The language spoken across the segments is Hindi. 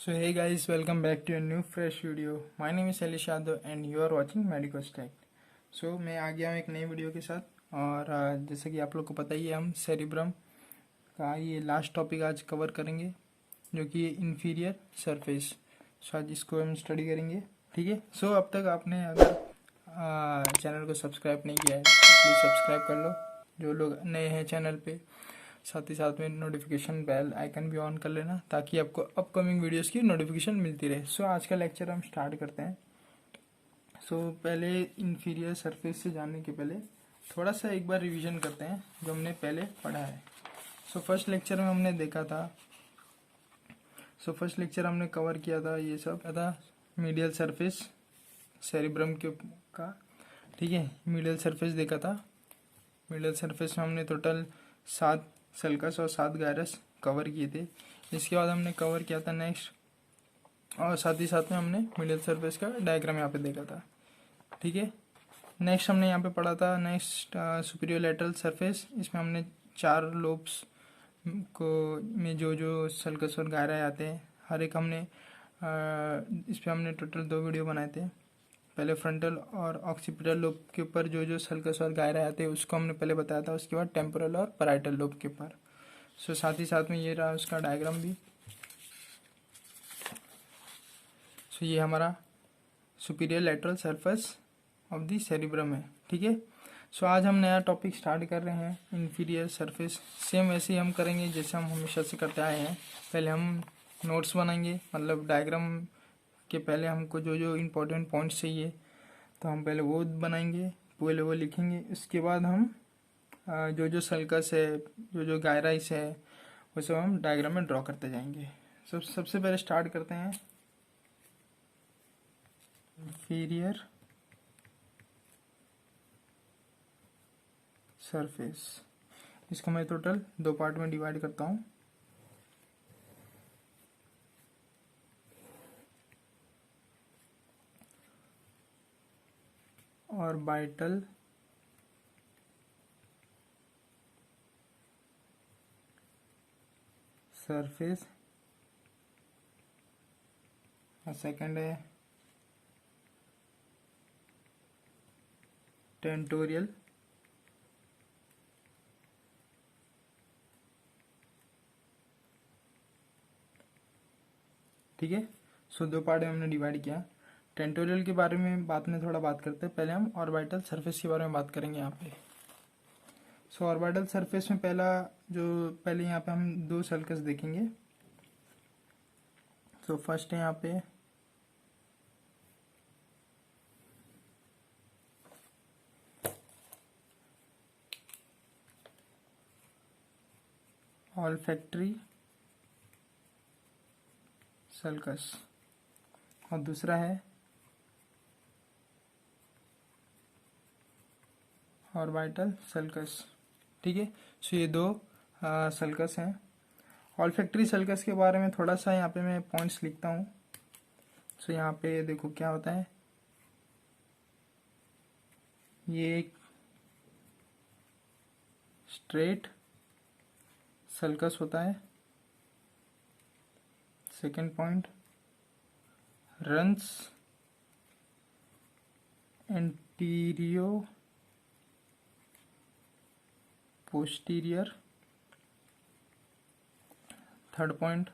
So hey guys, welcome back to a new fresh video. My name is Alish Yadav and you are watching Medico Stack. So मैं आ गया हूँ एक नई वीडियो के साथ और जैसे कि आप लोग को पता ही है, हम सेरिब्रम का ये लास्ट टॉपिक आज कवर करेंगे जो कि इन्फीरियर सरफेस। सो आज इसको हम स्टडी करेंगे, ठीक है। सो अब तक आपने अगर चैनल को सब्सक्राइब नहीं किया है तो प्लीज़ सब्सक्राइब कर लो, जो लोग नए हैं चैनल पे। साथ ही साथ में नोटिफिकेशन बेल आइकन भी ऑन कर लेना ताकि आपको अपकमिंग वीडियोस की नोटिफिकेशन मिलती रहे। सो आज का लेक्चर हम स्टार्ट करते हैं। सो पहले इन्फीरियर सरफेस से जानने के पहले थोड़ा सा एक बार रिवीजन करते हैं जो हमने पहले पढ़ा है। सो फर्स्ट लेक्चर में हमने देखा था, फर्स्ट लेक्चर हमने कवर किया था, ये सब था मीडियल सरफेस सेरिब्रम के का, ठीक है। मीडियल सरफेस देखा था। मीडियल सरफेस में हमने टोटल 7 सल्कस और 7 गायरस कवर किए थे। इसके बाद हमने कवर किया था नेक्स्ट, और साथ ही साथ में हमने मीडियल सरफेस का डायग्राम यहाँ पे देखा था, ठीक है। नेक्स्ट हमने यहाँ पे पढ़ा था नेक्स्ट सुपीरियर लैटरल सरफेस। इसमें हमने 4 लोब्स को में जो सल्कस और गायरा आते हैं हर एक हमने इस पर हमने टोटल 2 वीडियो बनाए थे। पहले फ्रंटल और ऑक्सीपिटल लोब के ऊपर जो सल्कस और गायरा आते हैं उसको हमने पहले बताया था। उसके बाद टेम्पोरल और पैराइटल लोब के ऊपर। सो साथ ही साथ में ये रहा उसका डायग्राम भी। सो ये हमारा superior lateral surface of the cerebrum है, ठीक है। सो आज हम नया टॉपिक स्टार्ट कर रहे हैं, इन्फीरियर सरफेस। सेम वैसे ही हम करेंगे जैसे हम हमेशा से करते आए हैं। पहले हम नोट्स बनाएंगे, मतलब डायग्राम के पहले हमको जो इम्पोर्टेंट पॉइंट्स चाहिए तो हम पहले वो बनाएंगे, पहले वो लिखेंगे। उसके बाद हम जो सल्कस है, जो गायराइस है, वो सब हम डायग्राम में ड्रॉ करते जाएंगे। सबसे पहले स्टार्ट करते हैं इन्फीरियर सरफेस। इसको मैं टोटल 2 पार्ट में डिवाइड करता हूँ। ऑर्बिटल सरफेस, सेकंड है टेंटोरियल ठीक है। सो 2 पार्ट में हमने डिवाइड किया। टेंटोरियल के बारे में बाद में थोड़ा बात करते हैं, पहले हम ऑर्बिटल सरफेस के बारे में बात करेंगे यहाँ पे। सो ऑर्बिटल सरफेस में पहले यहाँ पे हम 2 सल्कस देखेंगे। सो फर्स्ट है यहाँ पे ऑल्फैक्टरी सल्कस और दूसरा है ऑर्बिटल सल्कस, ठीक है। सो ये 2 सल्कस हैं। ऑल्फैक्टरी सल्कस के बारे में थोड़ा सा यहाँ पे मैं पॉइंट्स लिखता हूँ। सो यहाँ पे देखो क्या होता है, ये एक स्ट्रेट सल्कस होता है। Second point, runs antero posterior. Third point,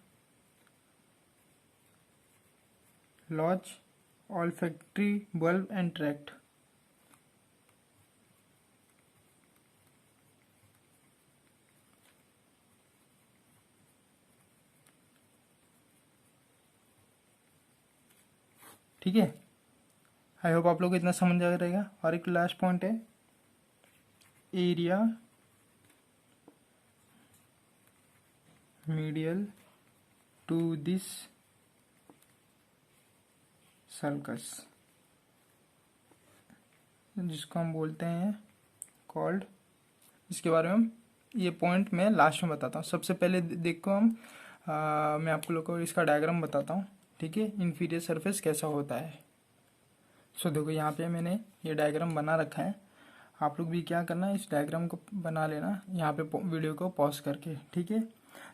lodges olfactory bulb and tract. ठीक है, आई होप आप लोग को इतना समझ आ रहेगा। और एक लास्ट पॉइंट है area medial to this sulcus, जिसको हम बोलते हैं कॉल्ड। इसके बारे में हम ये पॉइंट मैं लास्ट में बताता हूँ। सबसे पहले देखो मैं आपको लोग को इसका डायग्राम बताता हूँ, ठीक है। इन्फीरियर सरफेस कैसा होता है। सो देखो यहाँ पे मैंने ये डायग्राम बना रखा है। आप लोग भी क्या करना है, इस डायग्राम को बना लेना यहाँ पे वीडियो को पॉज करके, ठीक है।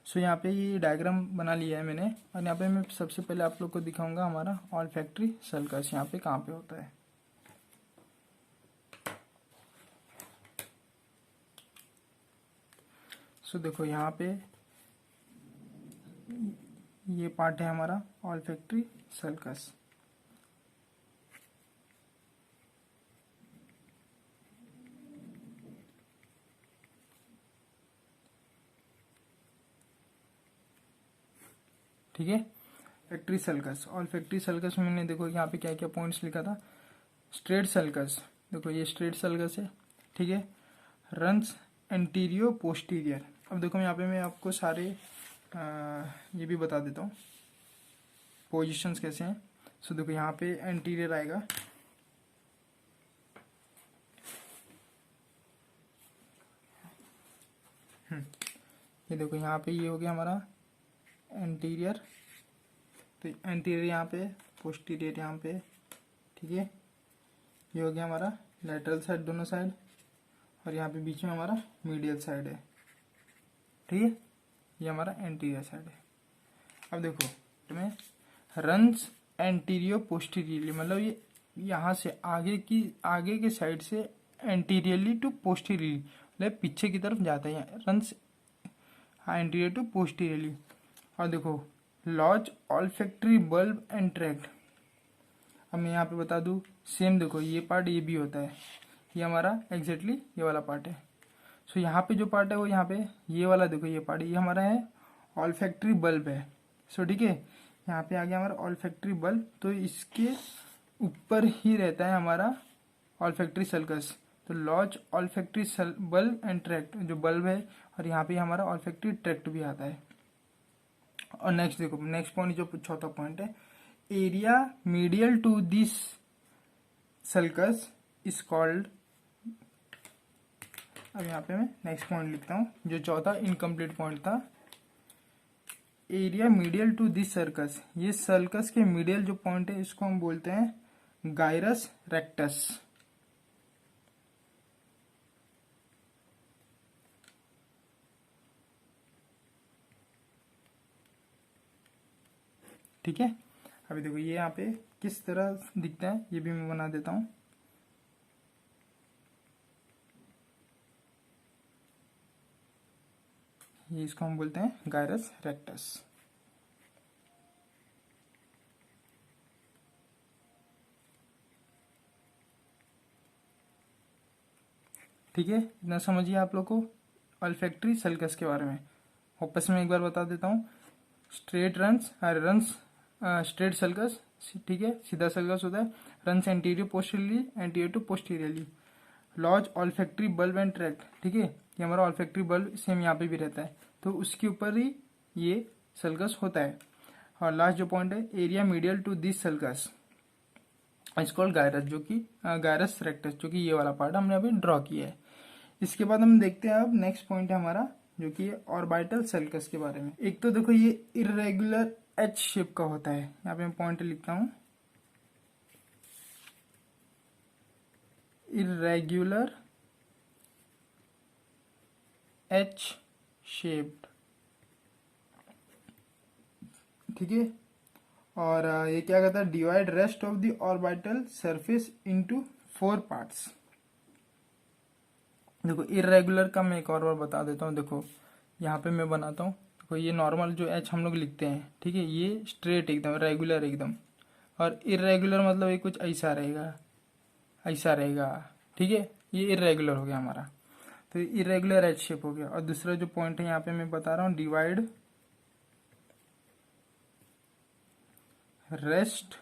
सो यहाँ पे ये डायग्राम बना लिया है मैंने, और यहाँ पे मैं सबसे पहले आप लोग को दिखाऊंगा हमारा ऑल्फैक्टरी सल्कस यहाँ पे कहाँ पे होता है। सो देखो यहाँ पे ये पार्ट है हमारा ऑल्फैक्टरी सल्कस। ठीक है, फैक्ट्री सल्कस। ऑल्फैक्टरी सल्कस में मैंने देखो यहाँ पे क्या क्या पॉइंट्स लिखा था। स्ट्रेट सल्कस, देखो ये स्ट्रेट सल्कस है, ठीक है। Runs antero posterior. अब देखो यहाँ पे मैं आपको सारे ये भी बता देता हूँ पोजीशंस कैसे हैं। सो देखो यहाँ पे एंटीरियर आएगा, ये देखो यहाँ पे ये हो गया हमारा एंटीरियर, तो एंटीरियर यहाँ पे, पोस्टीरियर यहाँ पे, ठीक है। ये हो गया हमारा लैटरल साइड दोनों साइड, और यहाँ पे बीच में हमारा मीडियल साइड है, ठीक है। ये हमारा एंटीरियर साइड है। अब देखो इसमें रन्स एंटीरियो पोस्टीरियरली, मतलब ये यहाँ से आगे के साइड से एंटीरियरली टू पोस्टीरियरली, मतलब पीछे की तरफ जाता है रन्स एंटीरियर टू पोस्टीरियरली। और देखो lodges olfactory bulb and tract. अब मैं यहाँ पे बता दूँ सेम, देखो ये पार्ट ये भी होता है, ये हमारा एग्जैक्टली ये वाला पार्ट है। सो यहाँ पे जो पार्ट है वो यहाँ पे ये वाला, देखो ये पार्ट ये हमारा है ऑल्फैक्टरी बल्ब है। सो ठीक है, यहाँ पे आ गया हमारा ऑल्फैक्टरी बल्ब, तो इसके ऊपर ही रहता है हमारा ऑल्फैक्टरी सल्कस। तो lodges olfactory bulb and tract, जो बल्ब है, और यहाँ पे हमारा ऑल्फैक्टरी ट्रैक्ट भी आता है। और नेक्स्ट देखो, नेक्स्ट पॉइंट जो चौथा पॉइंट है, area medial to this sulcus is called. अब यहाँ पे मैं नेक्स्ट पॉइंट लिखता हूँ, जो चौथा इनकम्प्लीट पॉइंट था। Area medial to this circus, ये सल्कस के मीडियल जो पॉइंट है इसको हम बोलते हैं गायरस रेक्टस। ठीक है, अभी देखो ये यहाँ पे किस तरह दिखता है ये भी मैं बना देता हूँ। ये इसको हम बोलते हैं गायरस रेक्टस। ठीक है, इतना समझिए आप लोग को ऑल्फैक्टरी सल्कस के बारे में। वापस में एक बार बता देता हूँ। स्ट्रेट रन्स स्ट्रेट सल्कस, ठीक है, सीधा सल्कस होता है। Runs anterior posteriorly, anterior to posteriorly. Lodges olfactory bulb and tract, ठीक है, ये हमारा ऑल्फैक्टरी बल्ब सेम यहाँ पे भी रहता है, तो उसके ऊपर ही ये सल्कस होता है। और लास्ट जो पॉइंट है, area medial to this sulcus is called gyrus, जो कि गायरस रेक्टस, जो कि ये वाला पार्ट हमने अभी ड्रॉ किया है। इसके बाद हम देखते हैं अब नेक्स्ट पॉइंट है हमारा, जो कि ऑर्बिटल सल्कस के बारे में। एक तो देखो ये इरेगुलर एच शेप का होता है, यहाँ पे मैं पॉइंट लिखता हूँ, इरेगुलर एच शेप्ड, ठीक है। और ये क्या कहता है, divide rest of the orbital surface into 4 parts. देखो इरेगुलर का मैं एक और बार बता देता हूँ। देखो यहाँ पे मैं बनाता हूँ, देखो ये नॉर्मल जो एच हम लोग लिखते हैं, ठीक है, ये स्ट्रेट एकदम रेगुलर एकदम, और इरेगुलर मतलब ये कुछ ऐसा रहेगा, ऐसा रहेगा, ठीक है, ये इरेगुलर हो गया हमारा। तो इरेगुलर एच शेप हो गया। और दूसरा जो पॉइंट है यहाँ पे मैं बता रहा हूँ, divide rest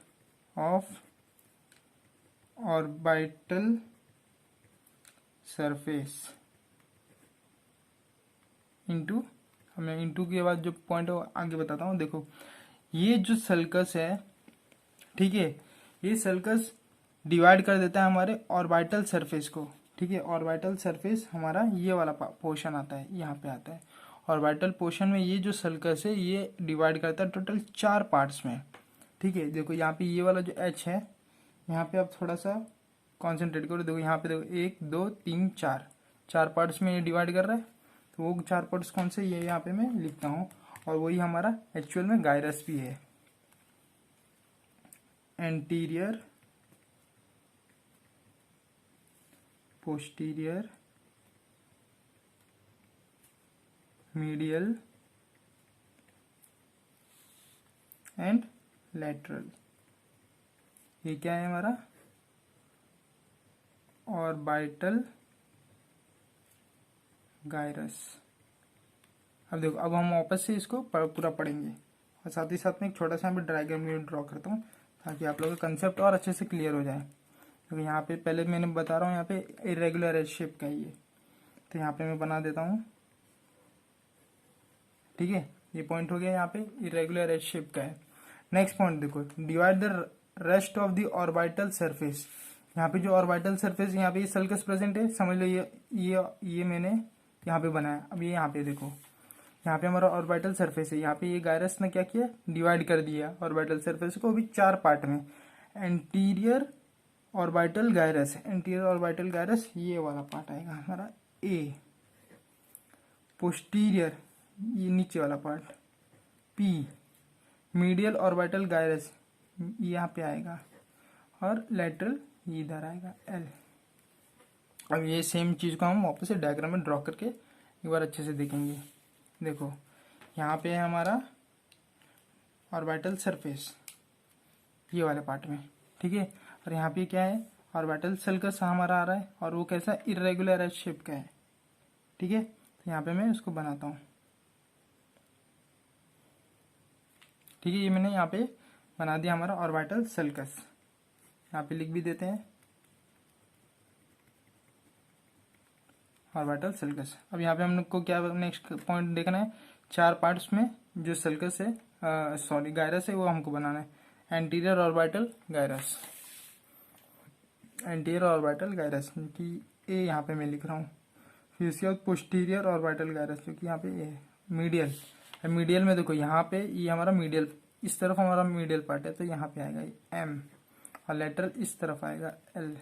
of orbital surface into, मैं इंटू के बाद जो पॉइंट है आगे बताता हूँ। देखो ये जो सल्कस है, ठीक है, ये सल्कस डिवाइड कर देता है हमारे ऑर्बिटल सरफेस को, ठीक है। ऑर्बिटल सरफेस हमारा ये वाला पोर्शन आता है, यहाँ पे आता है। ऑर्बिटल पोर्शन में ये जो सल्कस है ये डिवाइड करता है टोटल 4 पार्ट्स में, ठीक है। देखो यहाँ पे ये वाला जो एच है, यहाँ पे आप थोड़ा सा कॉन्सेंट्रेट करो। देखो यहाँ पे देखो 1 2 3 4 पार्ट्स में ये डिवाइड कर रहा है, तो वो 4 पार्ट्स कौन से, ये यहाँ पे मैं लिखता हूँ, और वही हमारा एक्चुअल में गायरस भी है। Anterior, posterior, medial and lateral, ये क्या है हमारा ऑर्बिटल गायरस। अब देखो, अब हम वापस से इसको पूरा पढ़ेंगे, और साथ ही साथ में एक छोटा सा यहाँ पे डायग्राम भी ड्रॉ करता हूँ ताकि आप लोगों का कंसेप्ट और अच्छे से क्लियर हो जाए। तो यहाँ पे पहले मैंने बता रहा हूँ, यहाँ पे इरेगुलर एच शेप का है ये, तो यहाँ पे मैं बना देता हूँ। ठीक है, ये पॉइंट हो गया, यहाँ पे इरेगुलर एच शेप का है। नेक्स्ट पॉइंट देखो, divide the rest of the orbital surface. यहाँ पे जो ऑर्बिटल सरफेस, यहाँ पे ये सल्कस प्रेजेंट है, समझ लो ये मैंने यहाँ पे बनाया। अब ये यहाँ पे देखो, यहाँ पे हमारा ऑर्बिटल सरफेस है, यहाँ पे ये गायरस ने क्या किया, डिवाइड कर दिया ऑर्बिटल सरफेस को अभी 4 पार्ट में। Anterior orbital gyrus, anterior orbital gyrus ये वाला पार्ट आएगा हमारा ए। पोस्टीरियर ये नीचे वाला part P. Medial orbital gyrus यहाँ पे आएगा, और लेटरल ये इधर आएगा एल। अब ये सेम चीज को हम वापस से डायग्राम में ड्रॉ करके एक बार अच्छे से देखेंगे। देखो यहाँ पे है हमारा ऑर्बिटल सरफेस ये वाले पार्ट में, ठीक है, और यहाँ पे क्या है, ऑर्बिटल सल्कस हमारा आ रहा है, और वो कैसा इरेगुलर एच शेप का है। ठीक है, तो यहाँ पे मैं उसको बनाता हूँ। ठीक है, ये मैंने यहाँ पे बना दिया हमारा ऑर्बिटल सल्कस, यहाँ पे लिख भी देते हैं ऑर्बिटल सल्कस। अब यहाँ पे हम लोग को क्या नेक्स्ट पॉइंट देखना है, 4 पार्ट्स में जो सल्कस है, सॉरी गायरस है, वो हमको बनाना है। Anterior orbital gyrus, anterior orbital gyrus कि ए यहाँ पे मैं लिख रहा हूँ। फिर उसके बाद पोस्टीरियर ऑर्बिटल गायरस जो कि यहाँ पे ए है। मीडियल, मीडियल में देखो यहाँ पे ये हमारा मीडियल, इस तरफ हमारा मीडियल पार्ट है, तो यहाँ पे आएगा एम, और लेटरल इस तरफ आएगा एल।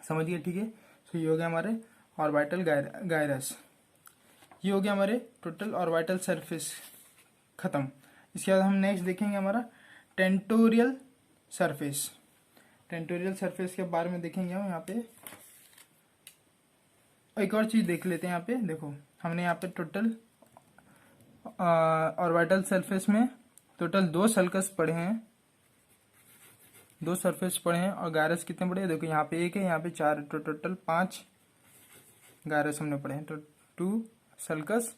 समझिए, ठीक है। तो ये हो गया हमारे ऑर्बिटल गायरस, ये हो गया हमारे टोटल ऑर्बिटल सरफेस खत्म। इसके बाद हम नेक्स्ट देखेंगे हमारा टेंटोरियल सरफेस। टेंटोरियल सरफेस के बारे में देखेंगे हम यहाँ पे। एक और चीज देख लेते हैं यहाँ पे। देखो हमने यहाँ पे टोटल ऑर्बिटल सरफेस में टोटल 2 सल्कस पढ़े हैं, 2 सरफेस पढ़े हैं, और गायरस कितने पढ़े हैं, देखो यहाँ पे 1 है, यहाँ पे 4, तो टोटल 5 गायरस हमने पढ़े हैं। तो 2 सल्कस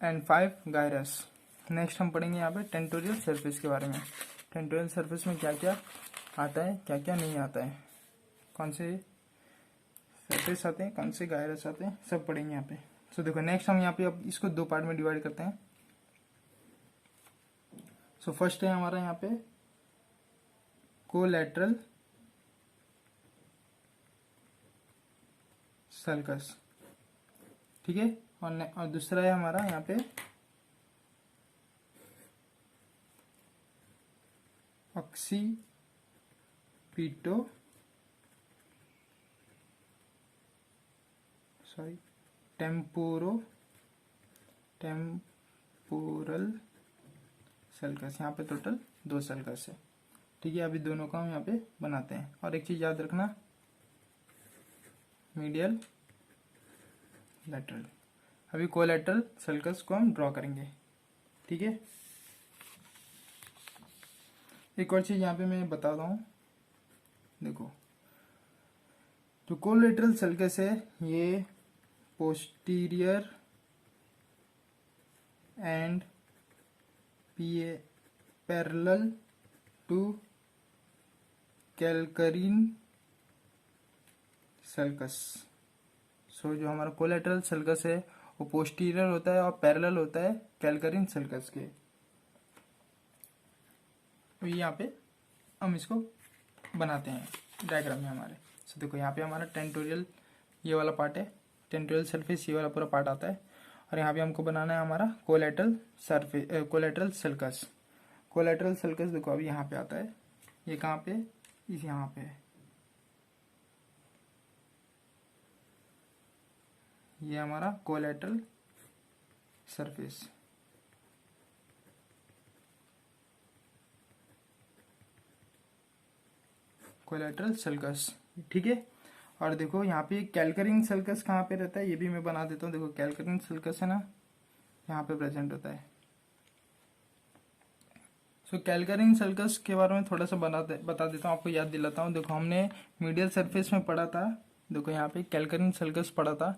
एंड 5 गायरस। नेक्स्ट हम पढ़ेंगे यहाँ पे टेंटोरियल सरफेस के बारे में। टेंटोरियल सरफेस में क्या क्या आता है, क्या क्या नहीं आता है, कौन से सरफेस आते हैं, कौन से गायरस आते हैं, सब पढ़ेंगे यहाँ पे। तो देखो नेक्स्ट हम यहाँ पे अब इसको 2 पार्ट में डिवाइड करते हैं। सो फर्स्ट है हमारा यहाँ पे कोलैटरल सल्कस, ठीक है, और दूसरा है हमारा यहाँ पे ऑक्सीपिटो टेम्पोरल सल्कस। यहाँ पे टोटल 2 सल्कस है, ठीक है। अभी दोनों को हम यहाँ पे बनाते हैं। और एक चीज याद रखना, मीडियल लेटरल। अभी कोलैटरल सल्कस को हम ड्रॉ करेंगे, ठीक है। एक और चीज यहाँ पे मैं बता रहा हूँ, देखो जो कोलैटरल सल्कस है ये posterior and parallel to calcarine sulcus. So जो हमारा कोलैटरल सल्कस है वो पोस्टीरियर होता है और पैरेलल होता है कैलकरीन सल्कस के। तो यहाँ पे हम इसको बनाते हैं डायग्राम में हमारे। सो देखो यहाँ पे हमारा टेंटोरियल ये वाला पार्ट है, टेंटोरियल सरफेस ये वाला पूरा पार्ट आता है, और यहाँ पे हमको बनाना है हमारा collateral surface, collateral sulcus. Collateral sulcus देखो अभी यहाँ पे आता है, ये कहाँ पे, इस यहाँ पे, ये हमारा कोलेटरल सरफेस। कोलेटरल सल्कस, ठीक है। और देखो यहाँ पे कैलकरिंग सल्कस कहाँ पे रहता है, ये भी मैं बना देता हूँ। देखो कैलकरिंग सल्कस है ना, यहाँ पे प्रेजेंट होता है। सो कैलकरिंग सल्कस के बारे में थोड़ा सा बता देता हूँ, आपको याद दिलाता हूँ। देखो हमने मीडियल सरफेस में पढ़ा था, देखो यहाँ पे कैलकरिंग सल्कस पढ़ा था।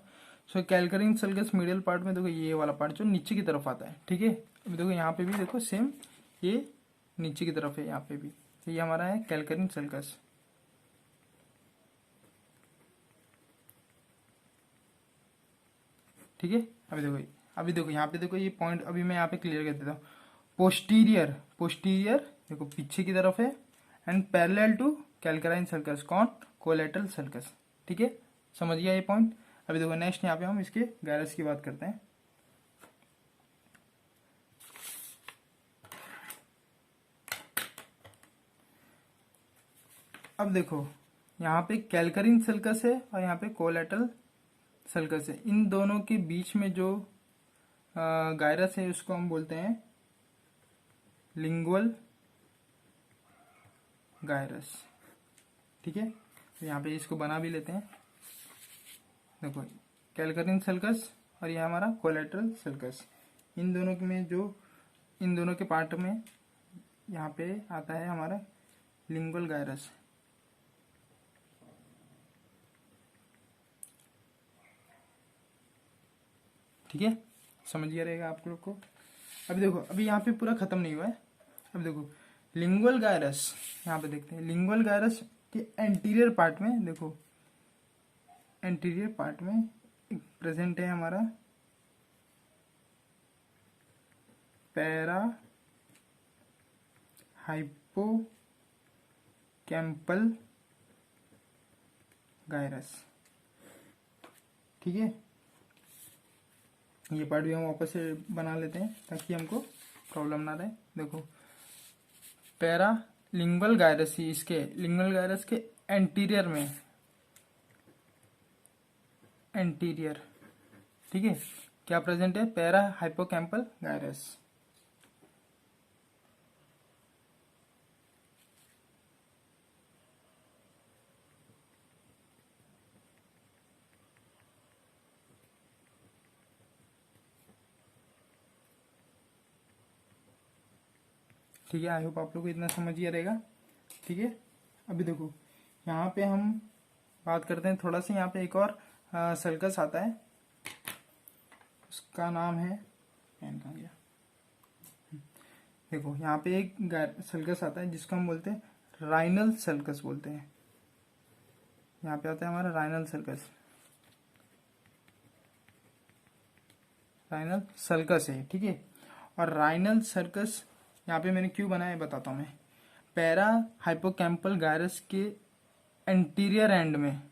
सो कैलकरिंग सल्कस मीडियल पार्ट में देखो ये वाला पार्ट जो नीचे की तरफ आता है, ठीक है। अभी देखो यहाँ पे भी देखो सेम ये नीचे की तरफ है, यहाँ पे भी। तो ये हमारा है कैलकरिंग सल्कस, ठीक है। अभी देखो यहाँ पे देखो ये पॉइंट अभी मैं यहाँ पे क्लियर कर देता हूँ। पोस्टीरियर देखो पीछे की तरफ है, एंड पैरेलल टू कैलकराइन सर्कस, कौन, कोलेटरल सर्कस, ठीक है। समझ गया ये पॉइंट। अभी देखो नेक्स्ट यहाँ पे हम इसके गायरस की बात करते हैं। अब देखो यहाँ पे कैलकरिन सल्कस है और यहाँ पे कोलेटरल सल्कस है। इन दोनों के बीच में जो गायरस है उसको हम बोलते हैं लिंगुअल गायरस, ठीक है। तो यहाँ पे इसको बना भी लेते हैं। देखो कैलकरिन सल्कस और ये हमारा कोलेटरल सल्कस, इन दोनों के पार्ट में यहाँ पे आता है हमारा लिंगुअल गायरस, ठीक है। समझ गया रहेगा आप लोग को। अभी देखो अभी यहाँ पे पूरा खत्म नहीं हुआ है। अब देखो लिंगुअल गायरस, यहाँ पे देखते हैं लिंगुअल गायरस के एंटीरियर पार्ट में, देखो एंटीरियर पार्ट में प्रेजेंट है हमारा पैरा हाइपोकैम्पल गायरस, ठीक है। ये पार्ट भी हम वापस से बना लेते हैं ताकि हमको प्रॉब्लम ना रहे। देखो पैरा लिंगुअल गायरस ही, इसके लिंगुअल गायरस के एंटीरियर में, एंटीरियर, ठीक है, क्या प्रेजेंट है, पैरा हाइपोकैम्पल गायरस, ठीक है। आई होप आप लोग को इतना समझ गया रहेगा, ठीक है। अभी देखो यहाँ पे हम बात करते हैं थोड़ा सा, यहाँ पे एक और सल्कस आता है, उसका नाम है, पेन कहाँ गया, देखो यहाँ पे एक सल्कस आता है जिसको हम बोलते हैं राइनल सल्कस बोलते हैं। यहाँ पे आता है हमारा राइनल सल्कस, राइनल सल्कस है, ठीक है। और राइनल सर्कस यहाँ पे मैंने क्यों बनाया बताता हूँ मैं। पैरा हाइपोकैम्पल गायरस के एंटीरियर एंड में,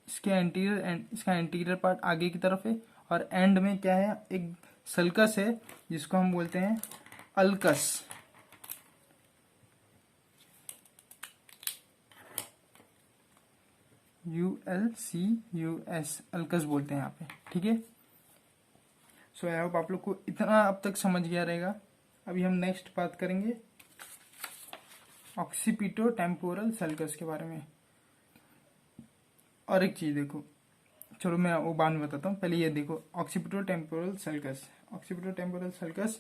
इसका एंटीरियर पार्ट आगे की तरफ है, और एंड में क्या है, एक सल्कस है जिसको हम बोलते हैं अल्कस, ULCUS, अल्कस बोलते हैं यहाँ पे, ठीक है। सो आई होप आप लोग को इतना अब तक समझ गया रहेगा। अभी हम नेक्स्ट बात करेंगे ऑक्सीपिटो टेम्पोरल सल्कस के बारे में। और एक चीज देखो, चलो मैं वो बाद में बताता हूँ, पहले ये देखो occipito temporal sulcus, occipito temporal sulcus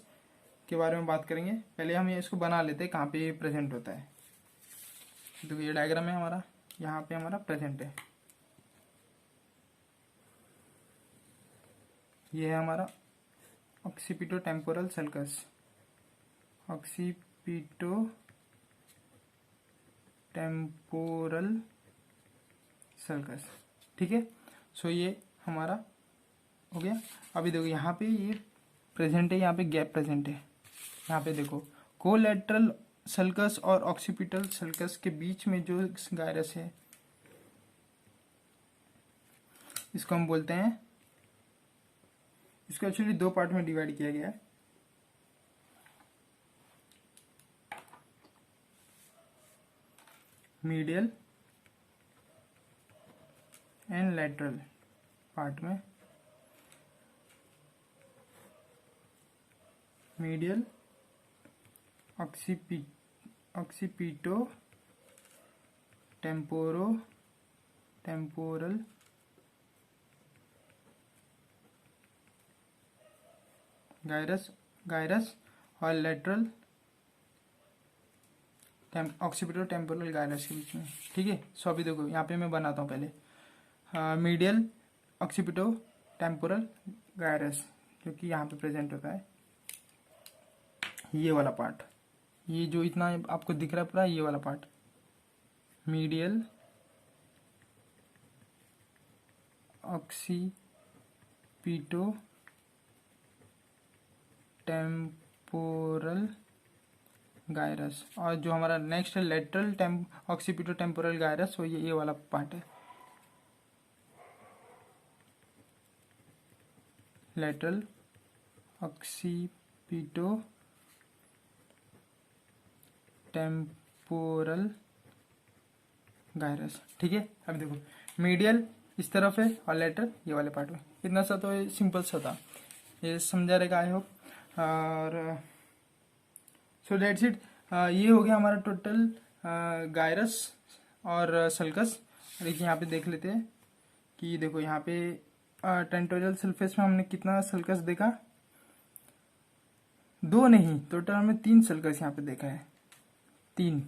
के बारे में बात करेंगे। पहले हम ये इसको बना लेते हैं कहाँ पे प्रेजेंट होता है। देखो ये डायग्राम है हमारा, यहाँ पे हमारा प्रेजेंट है, ये है हमारा occipito temporal sulcus, occipito temporal sulcus, ठीक है। सो ये हमारा हो गया। अभी देखो यहाँ पे ये प्रेजेंट है, यहाँ पे गैप प्रेजेंट है। यहाँ पे देखो कोलेटरल सल्कस और ऑक्सीपिटल सल्कस के बीच में जो गायरस है इसको हम बोलते हैं, इसको एक्चुअली दो पार्ट में डिवाइड किया गया है। मीडियल एंड लेटरल पार्ट में मीडियल ऑक्सीपिटो टेम्पोरल गायरस और लेटरल ऑक्सीपिटो टेम्पोरल गायरस के बीच में। ठीक है, सो अभी देखो यहाँ पे मैं बनाता हूँ पहले मीडियल ऑक्सीपिटो टेम्पोरल गायरस जो कि यहाँ पे प्रेजेंट होता है, ये वाला पार्ट, ये जो इतना आपको दिख रहा है पूरा, ये वाला part medial occipito temporal gyrus, और जो हमारा नेक्स्ट है लेटरल ऑक्सीपिटो टेम्पोरल गायरस, वो ये वाला पार्ट है, लेटरल ऑक्सीपिटो टेम्पोरल गायरस। ठीक है, अब देखो मीडियल इस तरफ है और लेटरल ये वाले पार्ट में। इतना सा तो सिंपल सा था, ये समझा रहेगा आई होप। और सो डेट्स इट, ये हो गया हमारा टोटल गायरस और सल्कस। देखिए यहाँ पे देख लेते हैं कि देखो यहाँ पे टेंटोरियल सरफेस में हमने कितना सल्कस देखा, 2 नहीं, टोटल हमने 3 सल्कस यहाँ पे देखा है, 3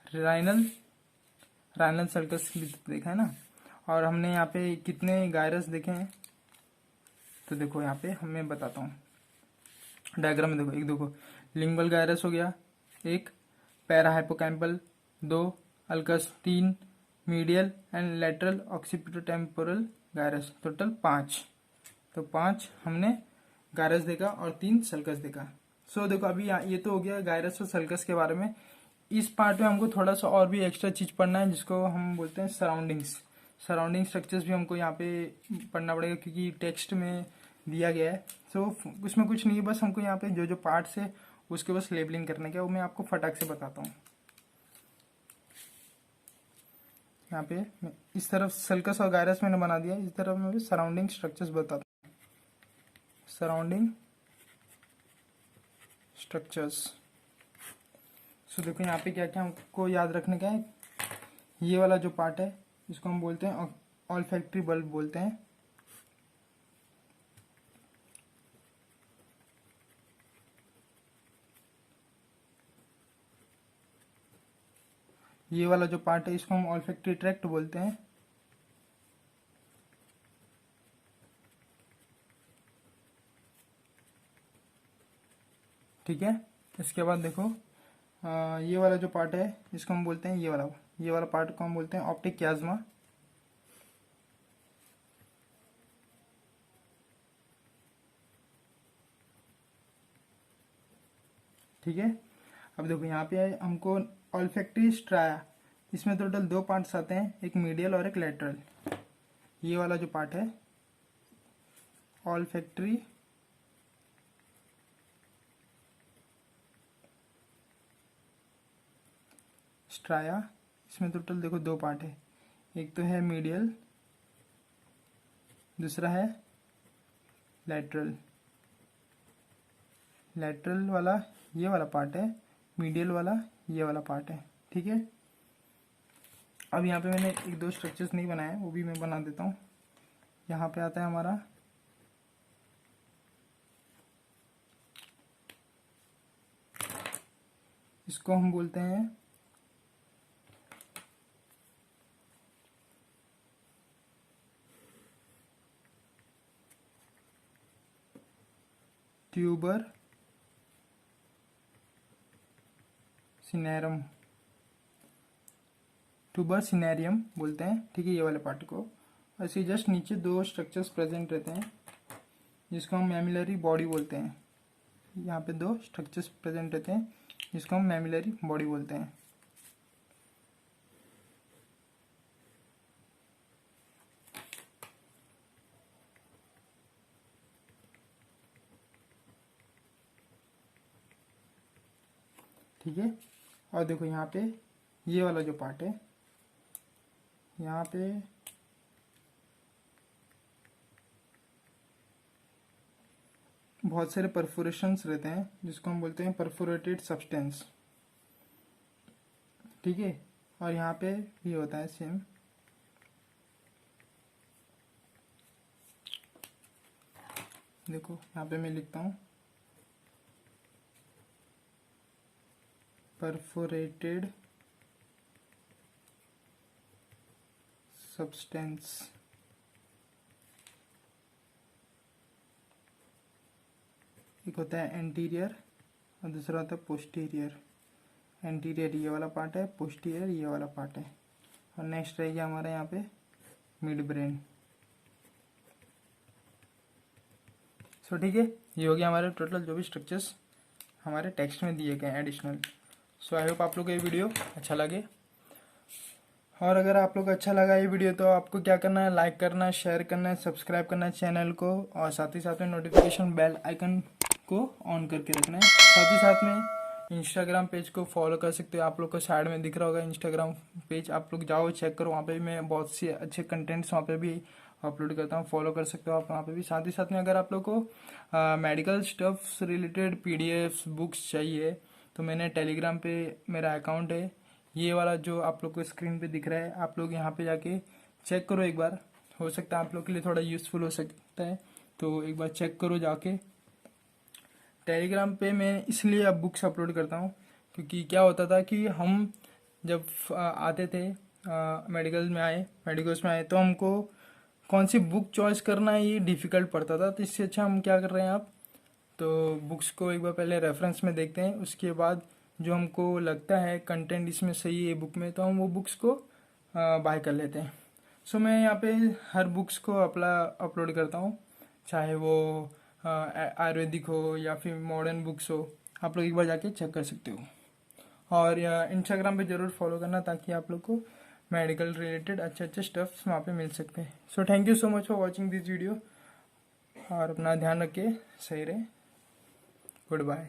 राइनल सल्कस भी देखा है ना। और हमने यहाँ पे कितने गायरस देखे हैं, तो देखो यहाँ पे मैं बताता हूँ डायग्राम में। देखो एक देखो लिंगुअल गायरस हो गया 1, para hippocampal 2, uncus 3, medial and lateral occipitotemporal gyrus, total 5। तो 5 हमने गायरस देखा और 3 सल्कस देखा। सो देखो अभी ये तो हो गया गायरस और सल्कस के बारे में। इस पार्ट में हमको थोड़ा सा और भी एक्स्ट्रा चीज पढ़ना है, जिसको हम बोलते हैं सराउंडिंग स्ट्रक्चर्स भी हमको यहाँ पे पढ़ना पड़ेगा, क्योंकि टेक्स्ट में दिया गया है। सो उसमें कुछ नहीं है, बस हमको यहाँ पे जो जो पार्ट्स है उसके बस लेबलिंग करने का, वो मैं आपको फटाक से बताता हूँ। यहाँ पे इस तरफ सल्कस और गायरस मैंने बना दिया, इस तरफ मैं सराउंडिंग स्ट्रक्चर्स बताता हूँ। सराउंडिंग स्ट्रक्चर्स, सो देखो यहाँ पे क्या क्या हमको याद रखने का है। ये वाला जो पार्ट है इसको हम बोलते हैं ऑल्फैक्टरी बल्ब बोलते हैं। ये वाला जो पार्ट है इसको हम ऑल्फैक्टरी ट्रैक्ट बोलते हैं। ठीक है, इसके बाद देखो ये वाला जो पार्ट है इसको हम बोलते हैं, ये वाला पार्ट को हम बोलते हैं ऑप्टिक क्याज्मा। ठीक है, अब देखो यहाँ पे हमको ऑल्फैक्टरी स्ट्राया, इसमें टोटल 2 पार्ट्स आते हैं, एक मीडियल और एक लेटरल। ये वाला जो पार्ट है ऑल्फैक्टरी स्ट्राया, इसमें टोटल देखो 2 पार्ट है, एक तो है मीडियल, दूसरा है लेटरल वाला ये वाला पार्ट है, मीडियल वाला ये वाला पार्ट है। ठीक है, अब यहाँ पे मैंने 1-2 स्ट्रक्चर्स नहीं बनाए, वो भी मैं बना देता हूँ। यहाँ पे आता है हमारा इसको हम बोलते हैं ट्यूबर सिनेरियम बोलते हैं। ठीक है, ये वाले पार्ट को, और इसके जस्ट नीचे 2 स्ट्रक्चर्स प्रेजेंट रहते हैं जिसको हम मैमिलरी बॉडी बोलते हैं। यहाँ पे 2 स्ट्रक्चर्स प्रेजेंट रहते हैं जिसको हम मैमिलरी बॉडी बोलते हैं। ठीक है, और देखो यहाँ पे ये वाला जो पार्ट है, यहाँ पे बहुत सारे परफोरेशंस रहते हैं जिसको हम बोलते हैं परफोरेटेड सब्सटेंस, ठीक है। और यहाँ पे भी होता है सेम। देखो यहाँ पे मैं लिखता हूँ परफोरेटेड सब्सटेंस। एक होता है एंटीरियर और दूसरा होता है पोस्टीरियर। एंटीरियर ये वाला पार्ट है, पोस्टीरियर ये वाला पार्ट है। और नेक्स्ट रह गया हमारा यहाँ पे मिड ब्रेन। सो ठीक है, ये हो गया हमारे टोटल जो भी स्ट्रक्चर्स हमारे टेक्स्ट में दिए गए हैं एडिशनल। सो आई होप आप लोग को ये वीडियो अच्छा लगे, और अगर आप लोग को अच्छा लगा ये वीडियो तो आपको क्या करना है, लाइक करना है, शेयर करना है, सब्सक्राइब करना है चैनल को, और साथ ही साथ में नोटिफिकेशन बेल आइकन को ऑन करके रखना है। साथ ही साथ में इंस्टाग्राम पेज को फॉलो कर सकते हो। आप लोग को साइड में दिख रहा होगा इंस्टाग्राम पेज, आप लोग जाओ चेक करो, वहाँ पे भी मैं बहुत से अच्छे कंटेंट्स वहाँ पे भी अपलोड करता हूँ, फॉलो कर सकते हो आप वहाँ पे भी। साथ ही साथ में अगर आप लोग को medical stuffs related PDFs books चाहिए तो मैंने टेलीग्राम पे मेरा अकाउंट है, ये वाला जो आप लोग को स्क्रीन पे दिख रहा है, आप लोग यहाँ पे जाके चेक करो एक बार, हो सकता है आप लोग के लिए थोड़ा यूज़फुल हो सकता है, तो एक बार चेक करो जाके। टेलीग्राम पे मैं इसलिए अब बुक्स अपलोड करता हूँ क्योंकि क्या होता था कि हम जब आते थे मेडिकल्स में आए तो हमको कौन सी बुक चॉइस करना है ये डिफ़िकल्ट पड़ता था। तो इससे अच्छा हम क्या कर रहे हैं आप, तो बुक्स को एक बार पहले रेफरेंस में देखते हैं, उसके बाद जो हमको लगता है कंटेंट इसमें सही है बुक में तो हम वो बुक्स को बाय कर लेते हैं। सो मैं यहाँ पे हर बुक्स को अपलोड करता हूँ, चाहे वो आयुर्वेदिक हो या फिर मॉडर्न बुक्स हो, आप लोग एक बार जाके चेक कर सकते हो। और इंस्टाग्राम पे ज़रूर फॉलो करना ताकि आप लोग को मेडिकल रिलेटेड अच्छे अच्छे स्टफ्स वहाँ पे मिल सकते हैं। So thank you so much for watching this video, और अपना ध्यान रखिए, सही रहे, गुड बाय।